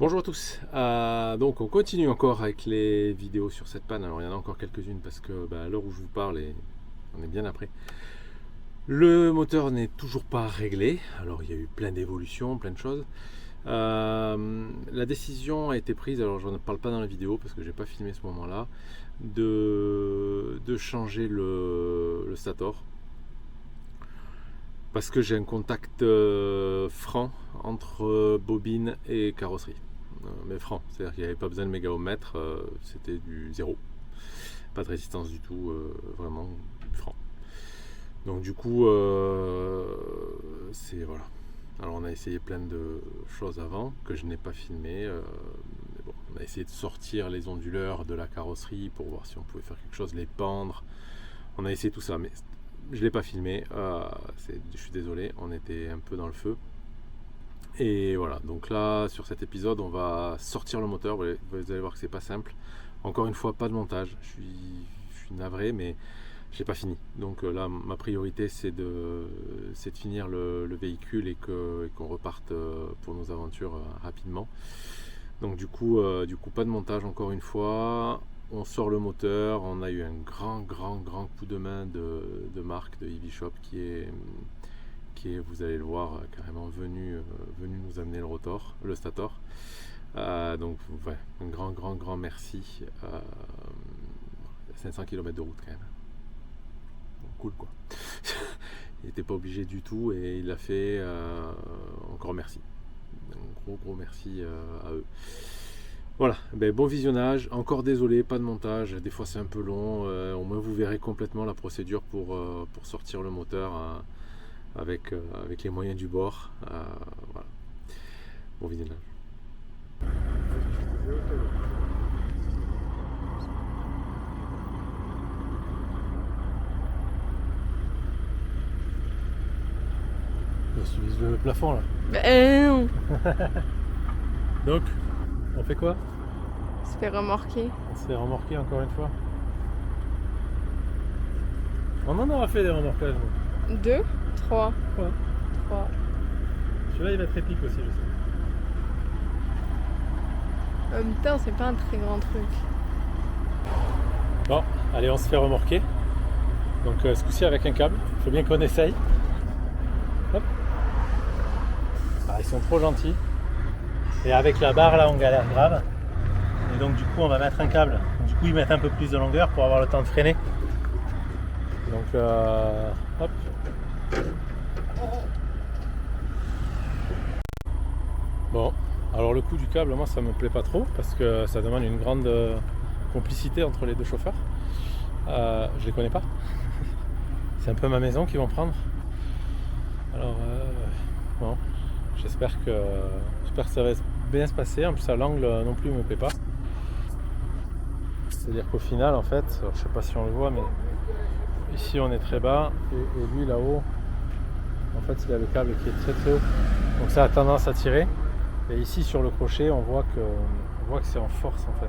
Bonjour à tous. Donc on continue encore avec les vidéos sur cette panne. Alors il y en a encore quelques-unes parce que à l'heure où je vous parle, on est bien après. Le moteur n'est toujours pas réglé. Alors il y a eu plein d'évolutions, plein de choses. La décision a été prise, alors je ne parle pas dans la vidéo parce que j'ai pas filmé ce moment-là, de changer le stator. Parce que j'ai un contact franc entre bobine et carrosserie. Mais franc, c'est-à-dire qu'il n'y avait pas besoin de mégaomètre, c'était du zéro. Pas de résistance du tout, vraiment franc. Donc du coup, c'est voilà. Alors on a essayé plein de choses avant que je n'ai pas filmé. Mais bon, on a essayé de sortir les onduleurs de la carrosserie pour voir si on pouvait faire quelque chose, les pendre. On a essayé tout ça, mais je ne l'ai pas filmé. Je suis désolé, on était un peu dans le feu. Et voilà, donc là sur cet épisode on va sortir le moteur, vous allez voir que c'est pas simple. Encore une fois, pas de montage, je suis navré, mais j'ai pas fini. Donc là ma priorité c'est de finir le véhicule et qu'on reparte pour nos aventures rapidement. Donc du coup pas de montage encore une fois. On sort le moteur, on a eu un grand coup de main de Marc de EV Shop qui est, vous allez le voir, carrément venu nous amener le stator. Donc ouais, un grand merci. 500 km de route quand même. Bon, cool quoi. Il n'était pas obligé du tout et il l'a fait. Encore merci. Un gros merci à eux. Voilà, bon visionnage. Encore désolé, pas de montage. Des fois c'est un peu long. Au moins vous verrez complètement la procédure pour sortir le moteur. Avec les moyens du bord. Voilà. Bon visionnage. Je vise le plafond là. Non. Donc, on fait quoi? On se fait remorquer. On se fait remorquer encore une fois. On en aura fait des remorquages. 2, 3. 3. Celui-là il va être épique aussi, je sais. En même temps, c'est pas un très grand truc. Bon, allez, on se fait remorquer. Donc ce coup-ci avec un câble. Il faut bien qu'on essaye. Hop. Ah, ils sont trop gentils. Et avec la barre là, on galère grave. Et donc du coup, on va mettre un câble. Du coup, ils mettent un peu plus de longueur pour avoir le temps de freiner. Donc hop. Bon, alors le coup du câble, moi ça me plaît pas trop parce que ça demande une grande complicité entre les deux chauffeurs. Je les connais pas. C'est un peu ma maison qu'ils vont prendre. Alors bon, j'espère que ça va bien se passer. En plus à l'angle non plus me plaît pas. C'est-à-dire qu'au final en fait, alors, je sais pas si on le voit, mais ici on est très bas et lui là-haut, en fait il a le câble qui est très haut. Donc ça a tendance à tirer. Et ici sur le crochet, on voit que c'est en force en fait.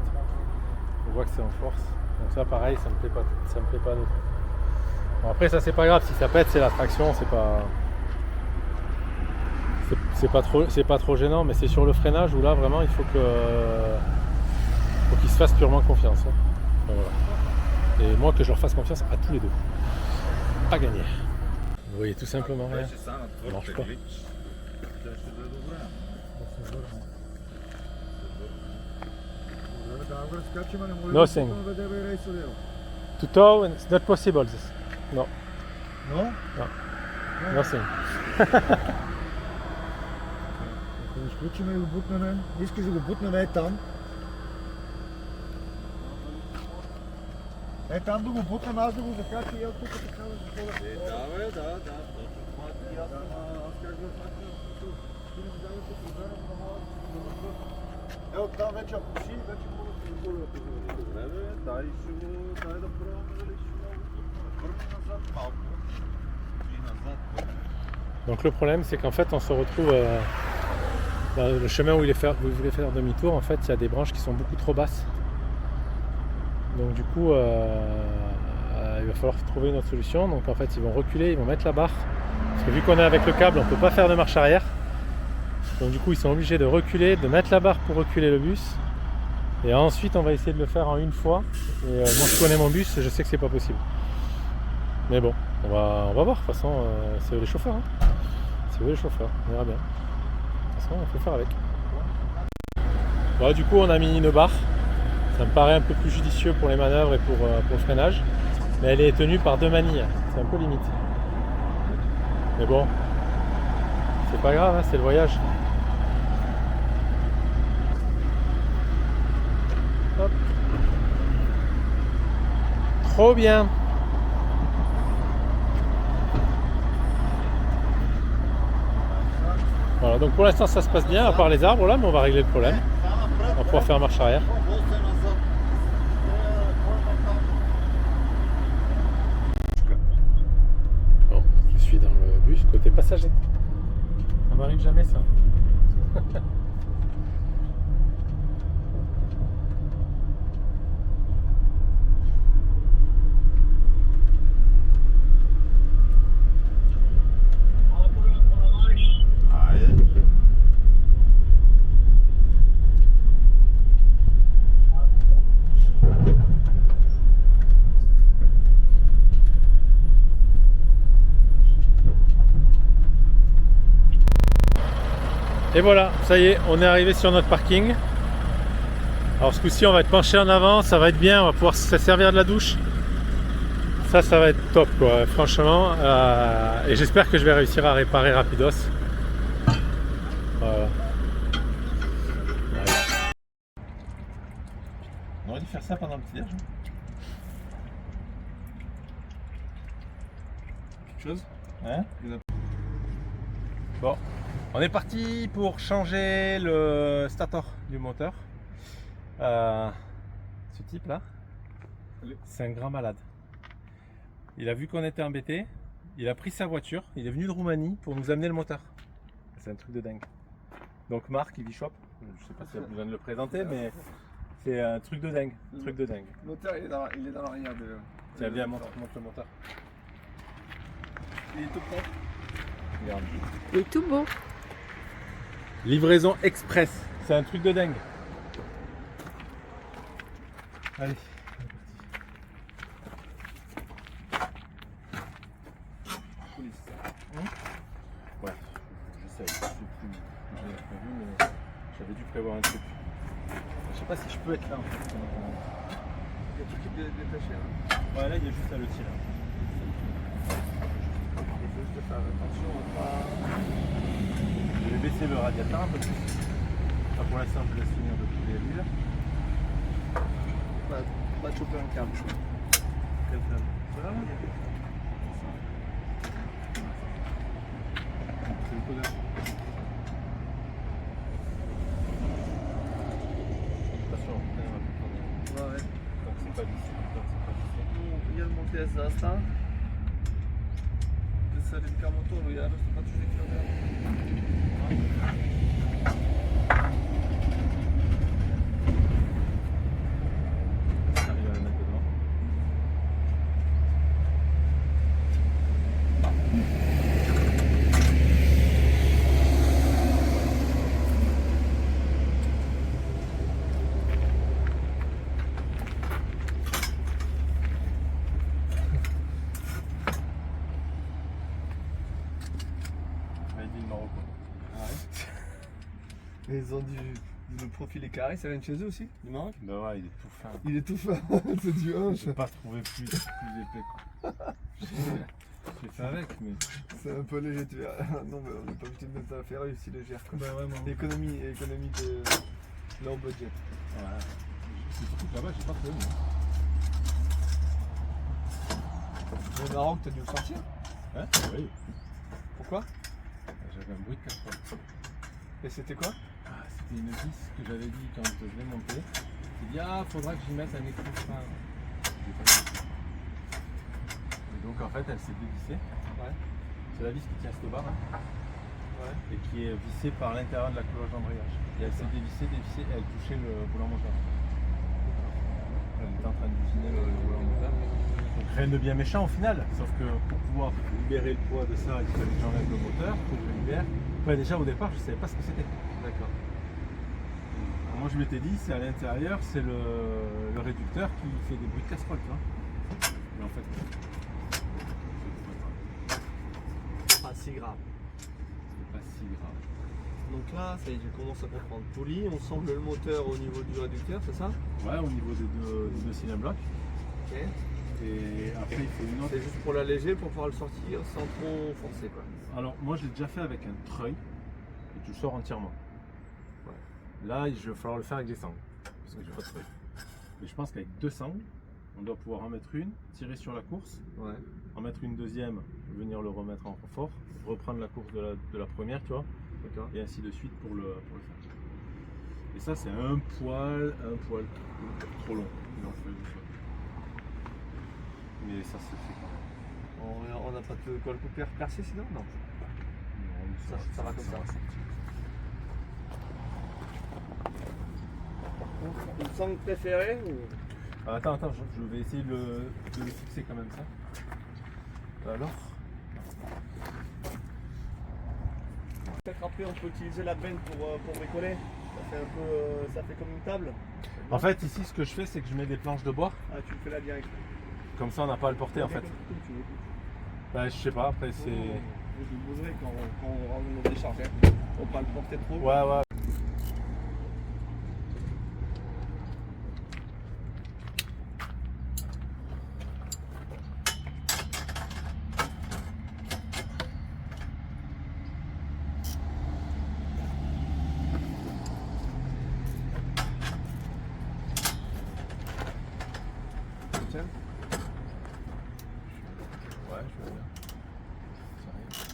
On voit que c'est en force. Donc ça pareil, ça me plaît pas du tout. Bon, après ça c'est pas grave, si ça pète c'est la traction, c'est pas trop gênant, mais c'est sur le freinage où là vraiment il faut qu'il se fasse purement confiance. Hein. Voilà. Et moi que je leur fasse confiance à tous les deux. Pas gagné. Vous voyez tout simplement rien. Ça marche pas. Nothing. To tow, it's not possible. This. No. No? No. Nothing. Изключиме и го бутнеме. Искаш да го бутнем там. Там да го бутнем, аз да го закача и тук така да заходя. Да. Аз как да факта? Ти не взема се приберем на малко. Там вече ако си, вече мога да се изголя да те добре, дай да пробваме дали ще много бутнем. Върни назад малко. И назад. Donc le problème c'est qu'en fait on se retrouve dans le chemin où vous voulez faire demi-tour, en fait il y a des branches qui sont beaucoup trop basses. Donc du coup il va falloir trouver une autre solution. Donc en fait ils vont reculer, ils vont mettre la barre. Parce que vu qu'on est avec le câble, on ne peut pas faire de marche arrière. Donc du coup ils sont obligés de reculer, de mettre la barre pour reculer le bus. Et ensuite on va essayer de le faire en une fois. Et moi je connais mon bus, je sais que c'est pas possible. Mais bon, on va voir, de toute façon c'est eux les chauffeurs. Hein. C'est eux les chauffeurs, on verra bien. De toute façon il faut faire avec. Bon, du coup on a mis une barre. Ça me paraît un peu plus judicieux pour les manœuvres et pour le freinage. Mais elle est tenue par 2 manilles, c'est un peu limite. Mais bon, c'est pas grave, hein, c'est le voyage. Hop. Trop bien. Voilà, donc pour l'instant ça se passe bien, à part les arbres là, mais on va régler le problème. On va pouvoir faire marche arrière. Bon, je suis dans le bus côté passager. Ça m'arrive jamais ça. Et voilà, ça y est, on est arrivé sur notre parking. Alors ce coup-ci on va être penché en avant, ça va être bien, on va pouvoir se servir de la douche. Ça va être top quoi, franchement. Et j'espère que je vais réussir à réparer rapidos. Voilà. On aurait dû faire ça pendant le petit-déj. Quelque chose? Hein? Bon, on est parti pour changer le stator du moteur. Ce type là, c'est un grand malade. Il a vu qu'on était embêtés, il a pris sa voiture, il est venu de Roumanie pour nous amener le moteur. C'est un truc de dingue. Donc Marc, il shop, je sais pas si il a besoin de le présenter, mais c'est un truc de dingue, truc de dingue. Le moteur il est dans l'arrière de. Tiens, viens, montre le moteur. Il est tout propre. Regarde. Il est tout beau. Livraison express, c'est un truc de dingue. Allez. Ouais, j'essaye. Je sais plus. J'ai prévu, mais j'avais dû prévoir un truc. Je sais pas si je peux être là en fait. Il y a tout qui est détaché. Hein. Ouais, là il y a juste à le tirer. Il faut juste faire attention à pas. Je vais baisser le radiateur un peu plus. Enfin, pour l'instant, je laisse finir de couler l'huile. Pas choper un câble. Quel câble? Voilà. C'est le codeur. Attention, Ouais. donc c'est pas vissé. Il y a le monté à ça. C'est le carmotor, il y a le pas toujours J'arrive à le mettre dedans. Ils ont le profil est carré, ça vient de chez eux aussi, du Maroc? Ben ouais, il est tout fin. Il est tout fin, c'est du hanche. Je n'ai pas trouvé plus épais quoi. J'ai fait avec, mais. C'est un peu léger, tu vois. Non, mais on n'est pas obligé de mettre la ferraille aussi légère. Quoi. Bah vraiment. Économie de low budget. Voilà. C'est surtout que là-bas, j'ai pas trouvé. Au Maroc, t'as dû le sortir? Hein? Oui. Pourquoi? J'avais un bruit de casserole. Et c'était quoi? C'était une vis que j'avais dit quand je vais monter. J'ai dit, faudra que j'y mette un écrou frein. J'ai pas mis. Et donc en fait, elle s'est dévissée. Ouais. C'est la vis qui tient cette barre Ouais. et qui est vissée par l'intérieur de la cloche d'embrayage. Et elle s'est dévissée et elle touchait le volant moteur. Elle était en train d'usiner le volant moteur. Donc rien de bien méchant au final, sauf que pour pouvoir libérer le poids de ça, il fallait que j'enlève le moteur, que je le libère. Après déjà au départ je savais pas ce que c'était. D'accord. Alors, moi je m'étais dit c'est à l'intérieur, c'est le réducteur qui fait des bruits de casserole, tu vois. Mais en fait, Pas si grave. c'est pas si grave. Donc là, ça y est, je commence à comprendre. Poulie, on semble le moteur au niveau du réducteur, c'est ça? Ouais, au niveau des deux cylindres blocs. Ok. Et après il faut une autre. C'est juste pour l'alléger, pour pouvoir le sortir sans trop forcer quoi. Alors moi je l'ai déjà fait avec un treuil et tu le sors entièrement. Ouais. Là il va falloir le faire avec des sangles parce que j'ai pas de treuil. Mais je pense qu'avec deux sangles, on doit pouvoir en mettre une, tirer sur la course, Ouais. en mettre une deuxième, venir le remettre en confort, reprendre la course de la première, tu vois, D'accord. et ainsi de suite pour le faire. Et ça c'est un poil trop long. Il en faut une fois. Mais ça se fait quand même. On n'a pas de colle couper percé sinon? Non. Non, Ça va comme ça. sortir. Une sangle préférée ou... Ah, attends, je vais essayer de le fixer quand même ça. Alors Peut-être après on peut utiliser la benne pour bricoler. Ça fait comme une table. en fait ici ce que je fais c'est que je mets des planches de bois, Ah, tu fais la direct. comme ça on n'a pas à le porter en fait. Comme tu veux. Bah, je sais pas, après c'est... Je le poserai quand on décharge. On va pas le porter trop. Ouais, ouais. Tiens. Ouais, je veux bien. Ça arrive.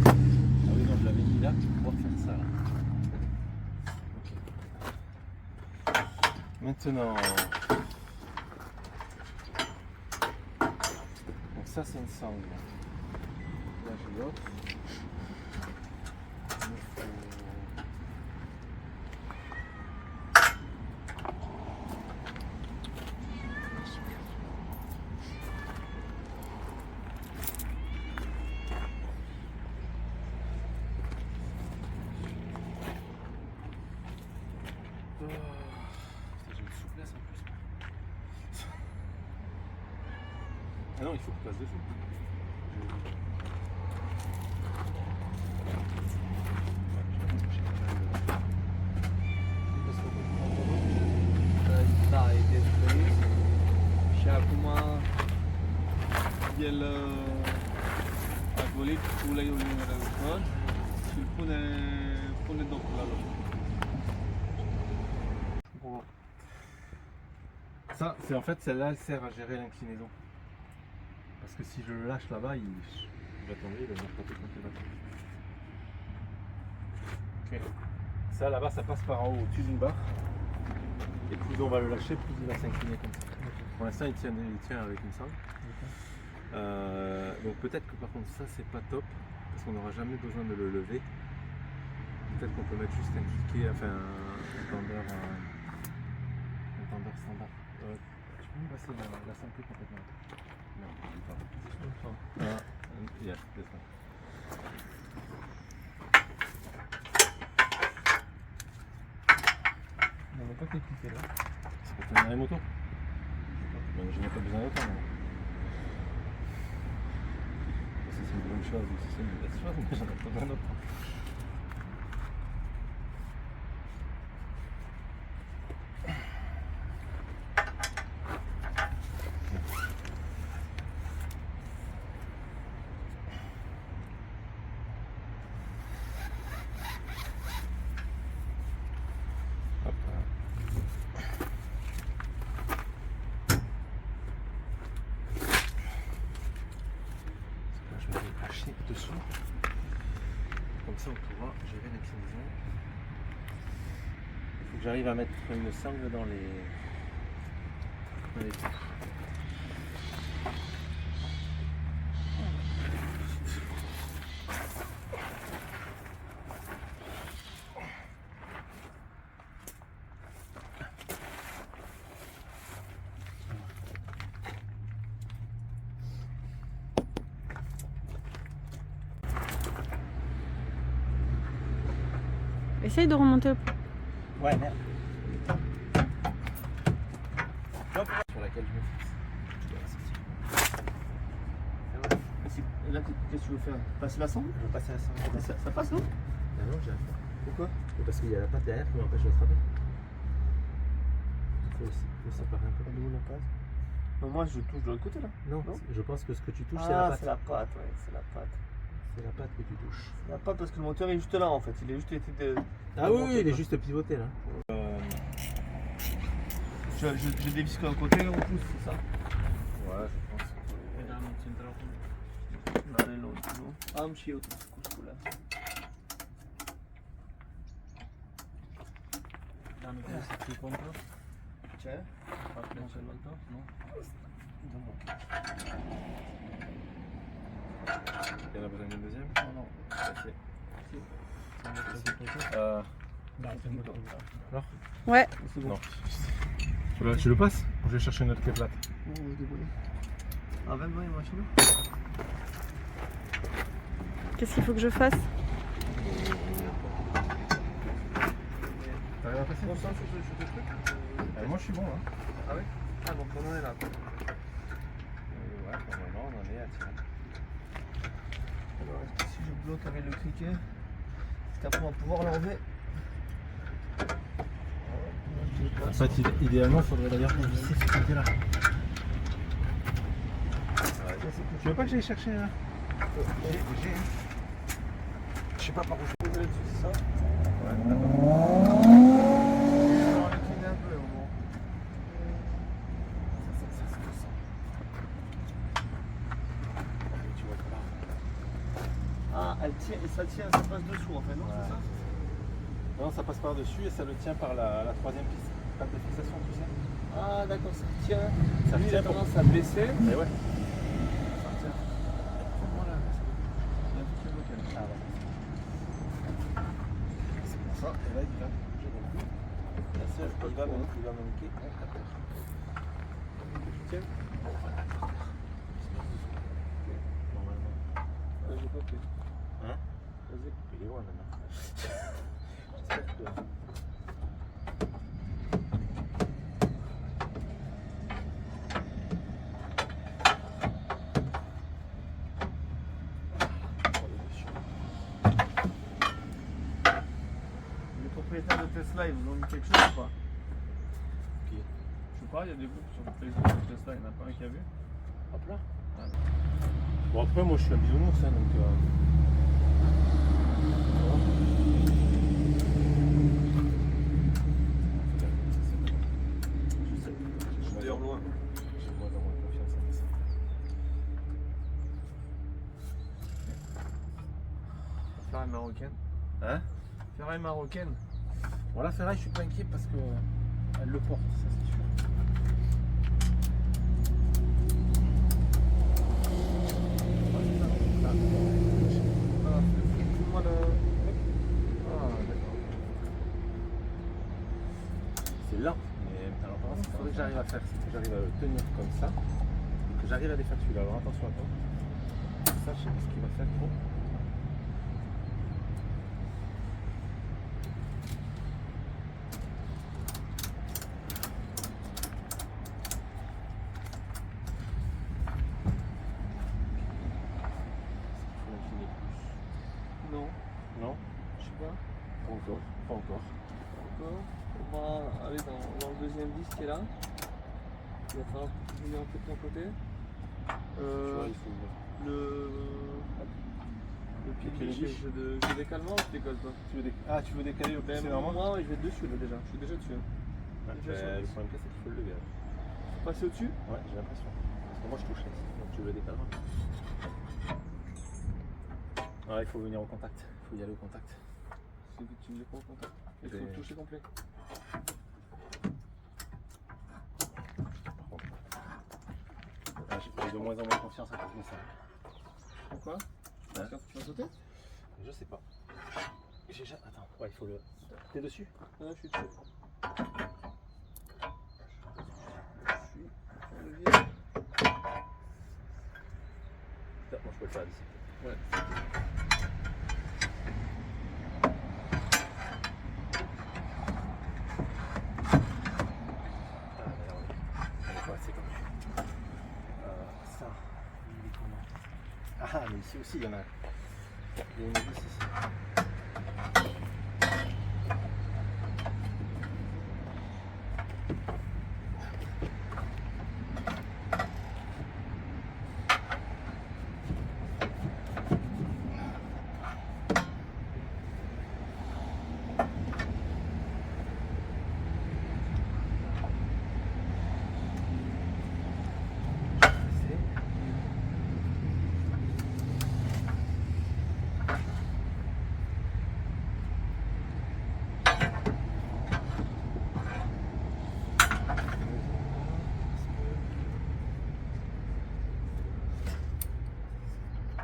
Ah oui, non, je l'avais mis là pour pouvoir faire ça. Là. Ok. Maintenant, donc ça c'est une sangle. Là j'ai l'autre. Il me faut- Oh, putain, j'ai une souplesse en plus. Ah non, il faut que je passe dessus. Da, e desfărit și acum el a golit uleiul din răutor și îl pune docul la loc. Bon. Ça, c'est en fait celle-là, elle sert à gérer l'inclinaison. Parce que si je le lâche là-bas, il va tomber, il va venir taper contre les bateaux. Ok. Ça là-bas, ça passe par en haut, au-dessus d'une barre. Et plus on va le lâcher, plus il va s'incliner comme ça. Pour l'instant, il tient avec une sangle. Donc peut-être que par contre ça c'est pas top parce qu'on n'aura jamais besoin de le lever. Peut-être qu'on peut mettre juste un cliquet, enfin un tendeur standard. Tu peux me passer la sangle complètement? Non, je ne pas. Yeah, this one. On n'a pas cliqué là. C'est pour tenir les motos. Je n'ai pas besoin d'autant. Ça c'est une bonne chose, ça c'est une mauvaise chose, mais j'en ai pas besoin d'autant. Hop là. Là, je vais le hacher dessous. Comme ça, on pourra gérer l'inclinaison. Il faut que j'arrive à mettre une sangle dans les trous. Essaye de remonter le pont. Ouais, merde. Sur laquelle je me fixe. Et là, qu'est-ce que tu veux faire? Passer la sonde? Je vais passer à 100. Ça passe, non? Ah non, j'ai à faire. Pourquoi? Parce qu'il y a la patte derrière qui m'empêche de frapper. Il faut séparer un peu. Où la patte? Non, moi je touche de l'autre côté là. Non, Non, je pense que ce que tu touches, c'est la Ah, patte. c'est la patte, ouais, c'est la patte. C'est la patte que tu touches. C'est la patte parce que le moteur est juste là en fait. Il est juste été de. Ah de oui, monter, il est quoi. juste pivoté là. J'ai des vis d'un côté et on pousse, c'est ça? Ouais, je pense. Am și eu cu scula. Dar nu trebuie să fie contra? Ce? Partea cealaltă? Nu? Il y en a besoin d'une deuxième? Nu, nu. Merci. Să ne trebuie să fie. Da, să ne trebuie. Alors? Ouais. C'est bon. Non. Tu le passes? Ou je vais chercher une autre clé plate? Non, on va se débrouiller. Avem noi mașină? Qu'est-ce qu'il faut que je fasse? T'arrives à passer? On s'en fout sur des trucs. Moi je suis bon là. Ah ouais? Ah donc on en est là quoi. Ouais, normalement on en est à tirer. Alors si je bloque avec le criquet, est-ce qu'après on va pouvoir l'enlever? En fait, idéalement, il faudrait d'ailleurs visser ce côté-là. Tu veux pas que j'aille chercher un... J'ai. Je sais pas par où je Vous allez utiliser ça? Ouais, d'accord. On va l'incliner un peu au moment. Tu vois là. Ah, elle tient et ça tient, ça passe dessous en fait, non? Ouais. C'est ça? Non, ça passe par-dessus et ça le tient par la troisième piste. Pas de fixation, tu sais. Ah d'accord, ça tient. Ça Lui, il tient a pour- tendance à baisser. Et ouais. Ça tient. Voilà, il y a un petit bloc. Ah ouais. C'est pour ça. Et là, il va bouger dans le cul. Là, c'est Il va manquer. Ouais, d'accord. Tu tiens? Normalement. J'ai pas fait. Hein? Vas-y. Il est loin maintenant. J'espère que... Les propriétaires de Tesla, ils vous ont dit quelque chose ou pas? Qui? Je sais pas, il y a des groupes sur Facebook de Tesla, il n'y en a pas un qui a vu. Hop là. Ouais. Bon après moi je suis un bisounours hein, donc Je suis d'ailleurs loin. j'ai moins en moins confiance en ça. Ferraille marocaine. Hein? Ferraille marocaine. Bon la ferraille je suis pas inquiet parce que elle le porte, ça c'est sûr. Ah, fais-moi le. Ah, d'accord. C'est lent, mais alors par contre il faudrait que j'arrive à faire, c'est que j'arrive à le tenir comme ça et que j'arrive à défaire celui-là. Alors attention à toi. Ça je sais pas ce qu'il va faire trop. Faut l'incliner plus. Non, Non? je sais pas. Pas encore. Pas encore. D'accord. On va aller dans le deuxième disque qui est là. Il va falloir venir un peu de ton côté. Tu vois, il faut... Le pied pied de léger. je décale moi ou je décolle pas? Ah, tu veux décaler au Ben, c'est normal? moi, ouais, je vais dessus là déjà. Je suis déjà dessus. Hein. Ouais, déjà le sur problème c'est qu'il faut le lever. Passer au-dessus? Ouais, j'ai l'impression. Parce que moi je touche là. Donc tu le décaleras. Ouais, il faut venir au contact. Il faut y aller au contact. C'est que tu me les prends en contact. Il faut Ben- le toucher complet. Par contre. Ah, j'ai de moins en moins confiance à faire ça. Pourquoi? Parce que tu vas sauter? Je sais pas. Attends, ouais, il faut le. T'es dessus? Ouais, je suis dessus. Je suis sur le levier. Moi je peux le faire d'ici. Ouais. Ah, mais ici aussi, il y en a. Il y a une vis ici.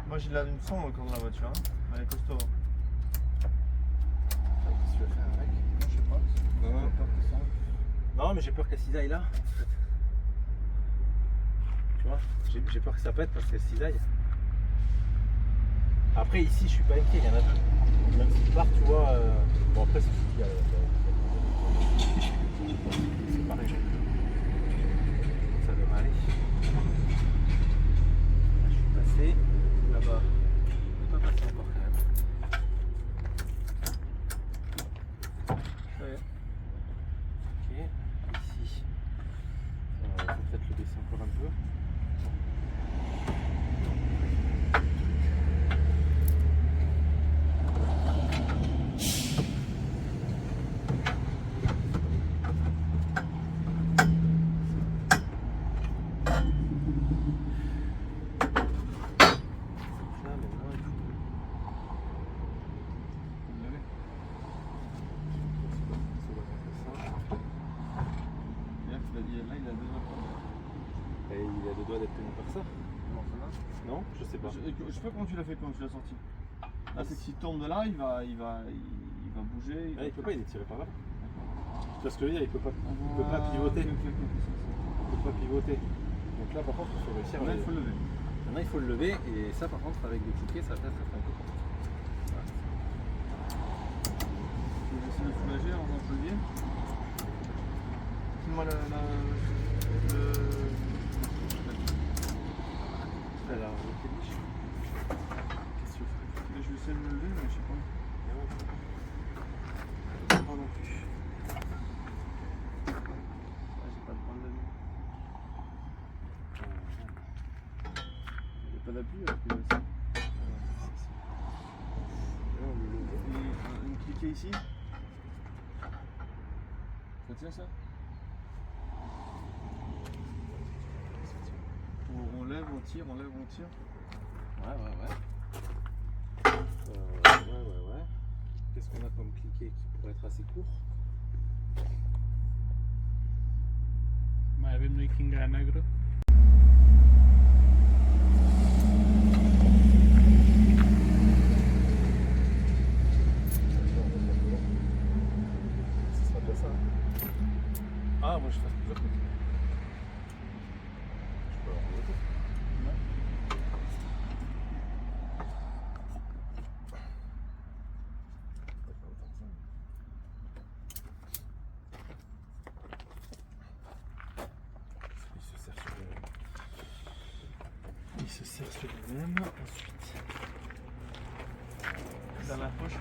Moi j'ai là une sombre encore dans la voiture, hein. Elle est costaud. Qu'est-ce que tu veux faire avec? Je sais pas. Non. J'ai peur que ça. Non, mais j'ai peur qu'elle cisaille là. Tu vois, j'ai peur que ça pète parce qu'elle cisaille. Après, ici, je suis pas inquiet, il y en a deux. Même s'il part, tu vois. Bon, après, c'est c'est pareil. Ça devrait aller. Là, je suis passé. Là-bas, je suis pas passé encore quand même. Ouais. Ok, ici, faut peut-être le baisser encore un peu. Là, maintenant, il faut Levé. Là, il a deux autres. Et il a deux doigts d'être tenu par ça. Non, ça va. Non, je sais pas. Je sais pas comment tu l'as fait quand tu l'as sorti. Là, c'est que s'il tombe de là, il va bouger. Ah, il peut pas, il est tiré par là. Tu vois ce que je veux dire, il peut pas Ah, pivoter. ok, ok, ok, Il peut pas pivoter. Donc là, par contre, il faut réussir. Là, il faut le lever. Maintenant, il faut le lever et ça, par contre, avec des tickets, ça va peut-être être un peu compliqué. Je vais essayer de soulager en faisant le levier. Moi, Alors, le péniche. Qu'est-ce que tu fais? je vais essayer de le lever, mais je sais pas. Pas non plus. Ah, j'ai pas de point de lever. Il n'y a pas d'appui avec le ça. Et une cliquet ici. Ça tient ça? On lève, on tire, on lève, on tire. Ouais. Qu'est-ce qu'on a comme cliquet qui pourrait être assez court? Mai avem noi Kinga neagră? Ce sera déjà ça. Ah, moi je fais plusieurs trucs. Je peux avoir le tout. Il se serre sur lui-même. Ensuite, Dans la poche,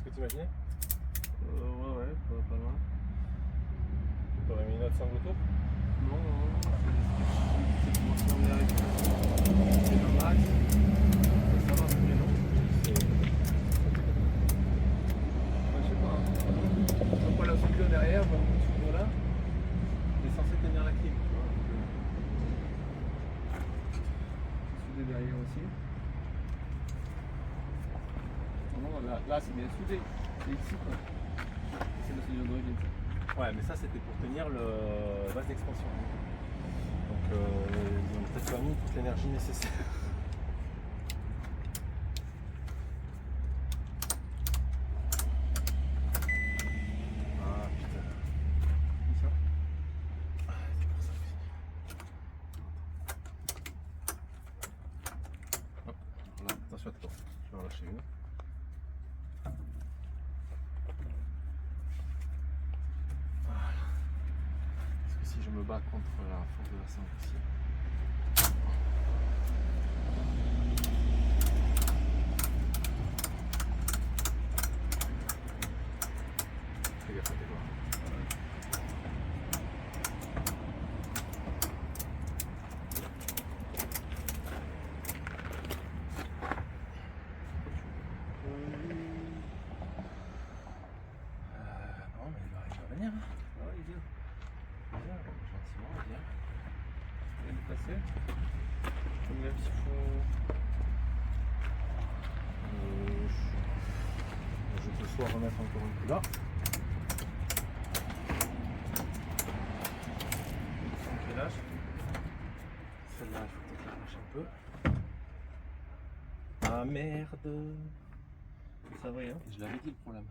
qu'est-ce que tu imaginais? ouais, pas loin. Tu aurais mis une autre sangle autour? Non, c'est pour s'emmener avec. C'est dans l'axe. Ça va, mais non. Je sais pas. On pas la soudure derrière, on va soudure là. Tu es censé tenir la clim. Soudé derrière aussi. Non, là c'est bien soudé. C'est ici quoi. C'est la soudure d'origine. Ouais, mais ça c'était pour tenir le base d'expansion. Donc ils ont peut-être pas mis toute l'énergie nécessaire. Ah putain. Comme ça. C'est pour ça aussi. Hop, là, attention à toi. Je vais en lâcher une. bat contre la force de la sangle ici. Fais gaffe à tes doigts. Non, mais il va réussir à venir. Hein. Ah, il vient. Il vient, gentiment, il vient. Il vient de passer. Combien il faut. Je peux soit remettre encore un coup là. Ok, lâche. Celle-là, il faut peut-être la lâcher un peu. Ah merde! Ça va, hein. Je l'avais dit le problème.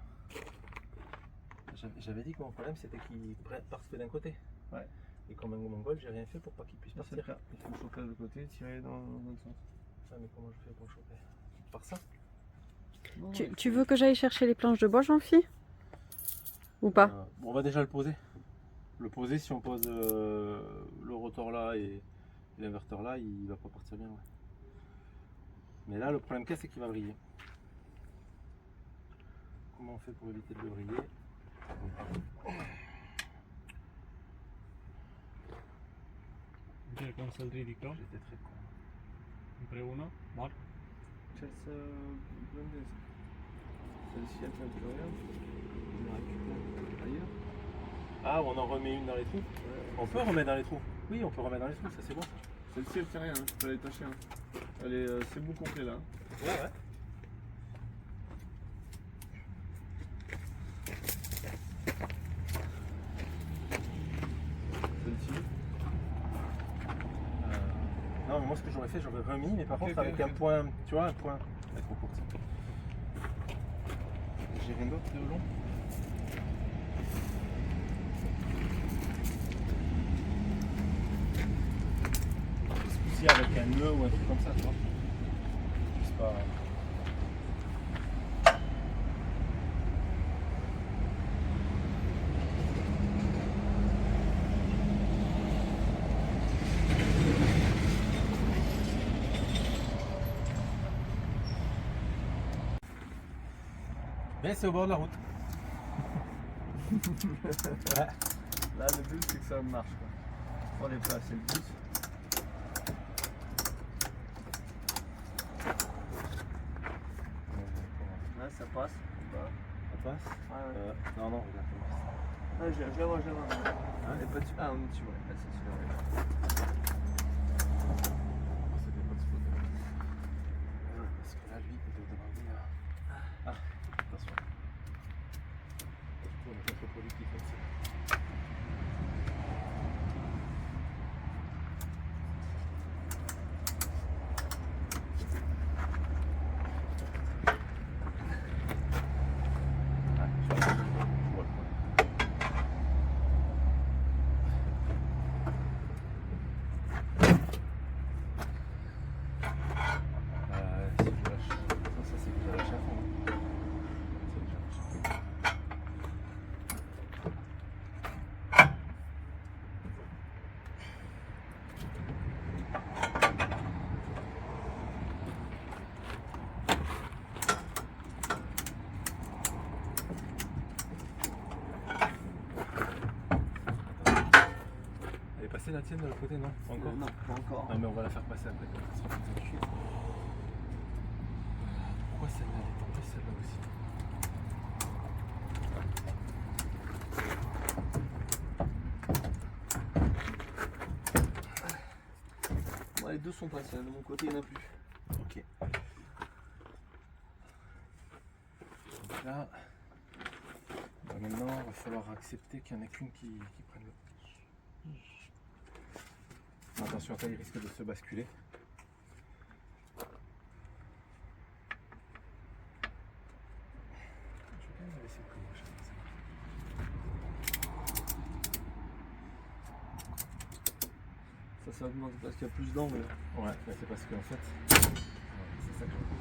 J'avais dit que mon problème c'était qu'il parte que d'un côté. Ouais. Et comme un mongol, j'ai rien fait pour pas qu'il puisse C'est le partir. cas. Il faut choper de l'autre côté et tirer dans l'autre sens. Ah, mais comment je fais pour choper? Par ça? Non, Tu veux que j'aille chercher les planches de bois, Jean-Phi? Ou pas? Bon, on va déjà le poser. Le poser, si on pose le rotor là et l'inverteur là, il va pas partir bien. Ouais. Mais là, le problème qu'il y a, c'est qu'il va vriller. Comment on fait pour éviter de le vriller? C'è console ridico, J'étais très con. sempre uno, morto. C'è ce blindé. Celle-ci, elle tient plus rien. Je la récupère ailleurs. Ah, on en remet une dans les trous? On peut remettre dans les trous? Oui, on peut remettre dans les trous, ça c'est bon. Celle-ci, elle tient rien. Tu peux la détacher. Hein. Elle est, c'est bon complet là. Ouais, ouais. Celle-ci. Non, mais moi ce que j'aurais fait, j'aurais remis, mais par Ok, contre ok, avec ok. un point, tu vois, un point. Elle est trop courte. J'ai rien d'autre de long. Ce coup-ci avec un nœud ou un truc comme ça, tu vois. C'est pas. Mais c'est au bord de la route. Ouais. Là, le but, c'est que ça marche. Quoi. Faut les placer le plus. Là, ça passe. Bah. Ça passe? Ah, ouais. Non, non, regarde. Ah, je la vois. Elle est pas dessus. Ah, on est dessus, ouais. Là, c'est celui-là, ouais. C'était pas de spotter. Parce que là, lui, il doit demander à. Ah, attention. Du coup, on est pas trop productif avec ça. Ah, je vois le problème. Si je lâche. Ça c'est que j'ai lâché à fond. C'est que j'ai lâché. Elle est passée la tienne de l'autre côté, non? Encore? Non, pas encore. Non mais on va la faire passer après. Ça sera plus tranquille. Pourquoi celle-là elle est tombée, celle-là aussi? Bon, les deux sont passés. De mon côté, il n'y en a plus. Ok. Donc là, bah maintenant il va falloir accepter qu'il n'y en ait qu'une qui prenne le. Attention, ça il risque de se basculer. Je vais quand même la laisser plus proche. Ça augmente parce qu'il y a plus d'angle. Ouais, mais c'est parce qu'en fait, c'est ça que j'ai peur.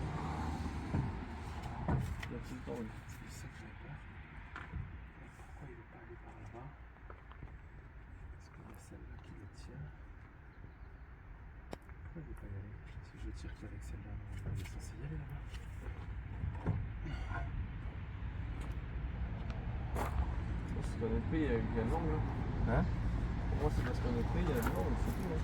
Il y a plus d'angle. C'est ça que j'avais peur. Pourquoi il ne veut pas aller par là-bas? Parce qu'il y a celle-là. dire qu'avec celle-là, on est censé y aller là-bas. C'est qu'on est pris, il y a une langue là. Hein? Pour moi, c'est parce qu'on est pris, il y a une langue, c'est tout. Hein.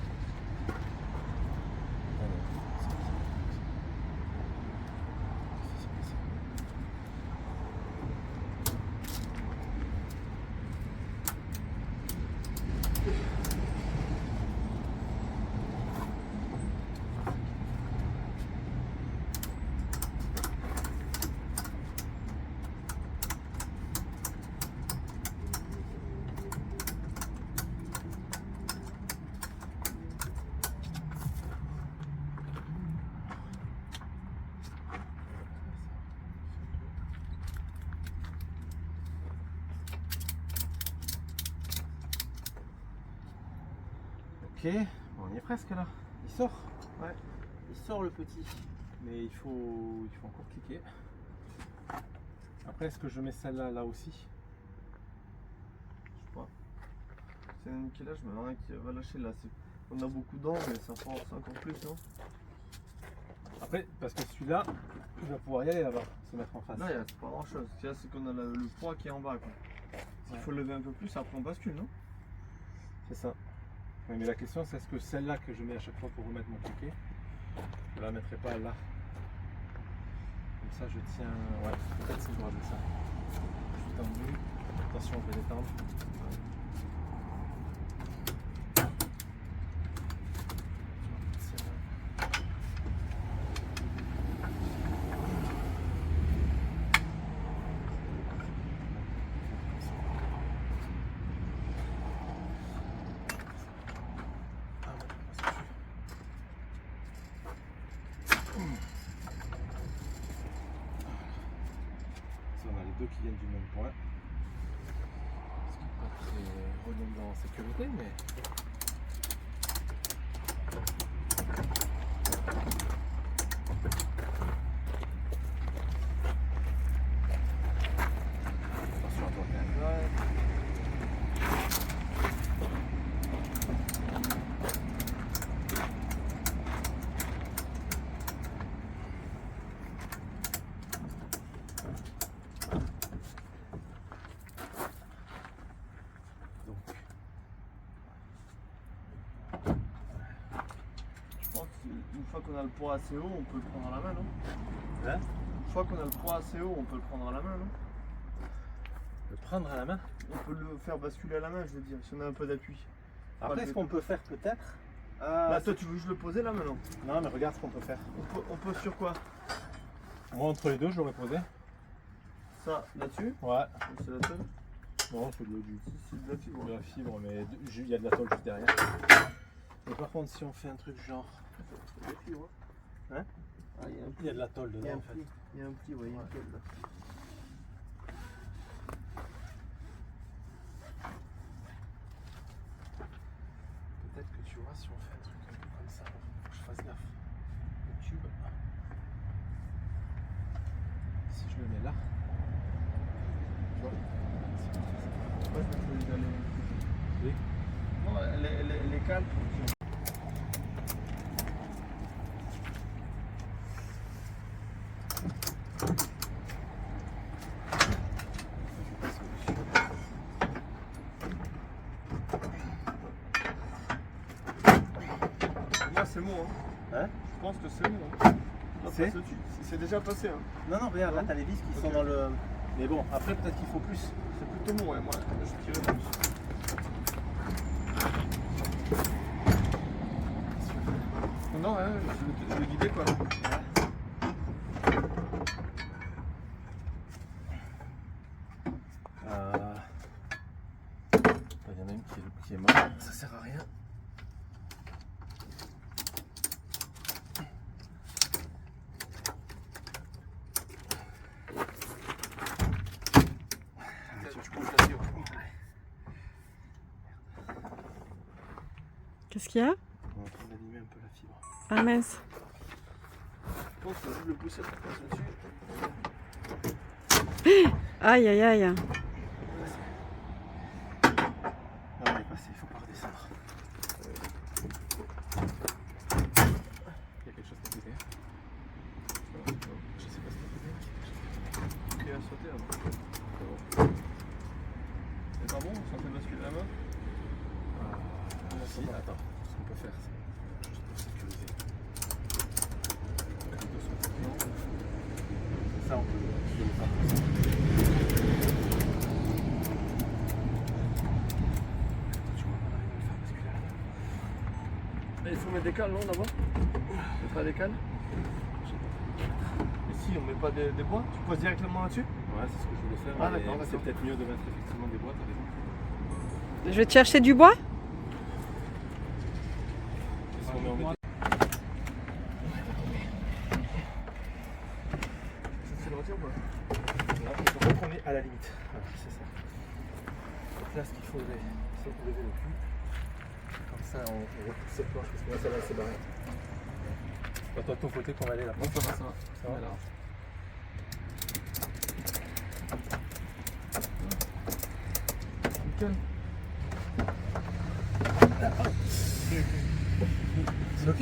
Ok, bon, on y est presque là. Il sort. Ouais, il sort le petit. Mais il faut encore cliquer. Après, est-ce que je mets celle-là là aussi? Je sais pas. C'est un qui lâche, mais il y en a un qui va lâcher là. On a beaucoup d'ans, mais ça force encore plus, non? Après, parce que celui-là, il va pouvoir y aller là-bas, se mettre en face. Là, c'est pas grand chose. C'est qu'on a le poids qui est en bas. S'il faut lever un peu plus, après on bascule, non? C'est ça. Oui, mais la question, c'est est-ce que celle-là que je mets à chaque fois pour remettre mon cliquet, je la mettrai pas là? Comme ça, je tiens. Ouais, peut-être c'est jouable ça. Je suis tendu. Attention, je vais détendre. On a les deux qui viennent du même point. Ce qui n'est pas très redondant en sécurité, mais. Attention à toi quand même. Une fois qu'on a le poids assez haut, on peut le prendre à la main, non? Hein? Une fois qu'on a le poids assez haut, on peut le prendre à la main, non? Le prendre à la main. On peut le faire basculer à la main, je veux dire, si on a un peu d'appui. Après, ce qu'on peut faire peut-être. Là, toi, tu veux juste le poser là maintenant? Non, mais regarde ce qu'on peut faire. On pose sur quoi? Moi, entre les deux, je l'aurais posé. Ça, là-dessus? Ouais. C'est la seule? Non, c'est de C'est de la fibre. la fibre, mais il y a de la tôle juste derrière. Mais par contre, si on fait un truc genre. C'est de la fibre. Hein? Ah, il y a un Il y a de la tôle Il y a dedans un en fait. pli, il y a un pli, ouais, il y a un câble là. Peut-être que tu vois, si on fait un truc un peu comme ça, faut que je fasse gaffe. Le tube. Si je le mets là. Tu vois? Ouais, ça peut aller. Oui. Non, elle est calme. Moi, c'est bon. Hein? Je pense que c'est bon. Là, C'est passe au-dessus. C'est déjà passé. Hein. Non, non, regarde, là t'as les vis qui sont dans le. Mais bon, après peut-être qu'il faut plus. C'est plutôt bon, ouais. Moi, je tirais plus. Non, hein, je le guidais quoi. Il y en a une qui est morte, ça sert à rien. Qu'est-ce qu'il y a? On est en train d'animer un peu la fibre. Ah mince. Je pense que je le poussais pour passer dessus. Aïe aïe aïe. Là on est passé, il faut pas redescendre. Il y a quelque chose qui est Si, attends, ce qu'on peut faire, c'est juste pour sécuriser. Ça, on peut le faire. Il faut mettre des cales, non, là-bas? On met pas des cales? Et si on met pas des bois, tu poses directement là-dessus? Ouais, c'est ce que je voulais faire. Ah, mais d'accord, c'est d'accord. peut-être mieux de mettre effectivement des boîtes, t'as raison. Je vais te chercher du bois. Qu'est-ce qu'on met en métal? Ça, c'est le voiture ou pas? Là, il faut qu'on est à la limite. Voilà, c'est ça. Donc là, ce qu'il faudrait, c'est lever le cul. Comme ça, on repousse cette planche parce que là, ça va se barrer. Pas toi de ton côté qu'on va aller là. Non, ça va, ça va. Ça va. Alors. Nickel. C'est ok?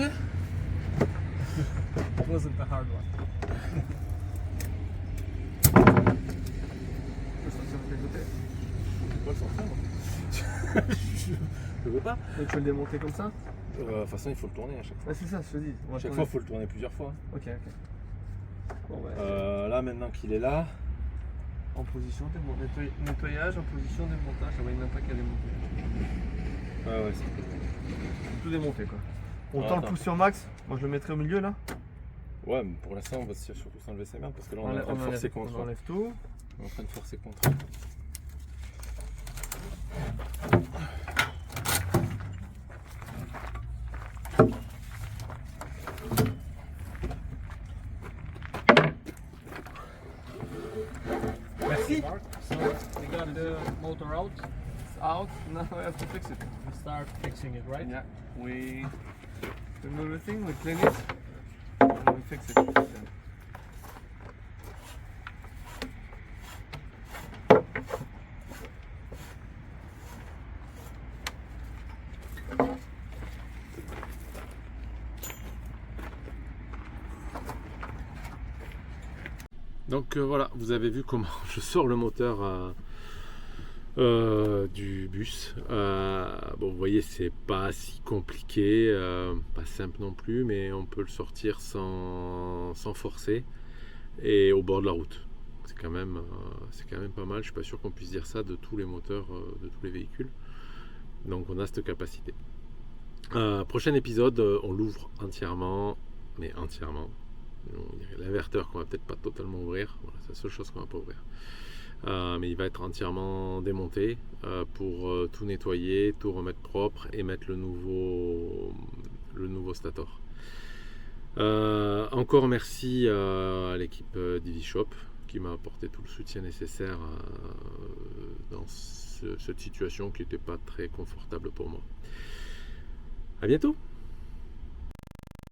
It wasn't the hard one. Je peux sortir de quel côté? Je peux pas le sortir, moi. Je veux pas. Et tu veux le démonter comme ça? De toute façon, il faut le tourner à chaque fois. Ah, c'est ça, je te dis. On va À chaque tourner. fois, il faut le tourner plusieurs fois. Ok, ok. Bon, ouais. Là, maintenant qu'il est là, En position, nettoyage, en position, démontage. Je voyais même pas qu'il y a démonté. ouais, c'est Tout démonter quoi. On Ah, tend le attends. pouce sur max. Moi je le mettrai au milieu là. ouais, mais pour l'instant, on va surtout s'enlever ses mains parce que là, on est en train de enlève, forcer contre. on enlève tout. On est en train de forcer contre. Merci. So we got the motor out. It's out. Now I have to fix it. We start fixing it, right? Yeah. We remove everything, we clean it, and we fix it. Donc voilà, vous avez vu comment je sors le moteur du bus. Bon, vous voyez, c'est pas si compliqué, pas simple non plus, mais on peut le sortir sans forcer et au bord de la route. C'est quand même pas mal. Je suis pas sûr qu'on puisse dire ça de tous les moteurs, de tous les véhicules. Donc on a cette capacité. Prochain épisode, on l'ouvre entièrement, mais entièrement. Il y a l'inverteur qu'on va peut-être pas totalement ouvrir, voilà, c'est la seule chose qu'on va pas ouvrir. Mais il va être entièrement démonté pour tout nettoyer, tout remettre propre et mettre le nouveau stator. Encore merci à l'équipe d'Ivishop qui m'a apporté tout le soutien nécessaire dans cette situation qui n'était pas très confortable pour moi. À bientôt!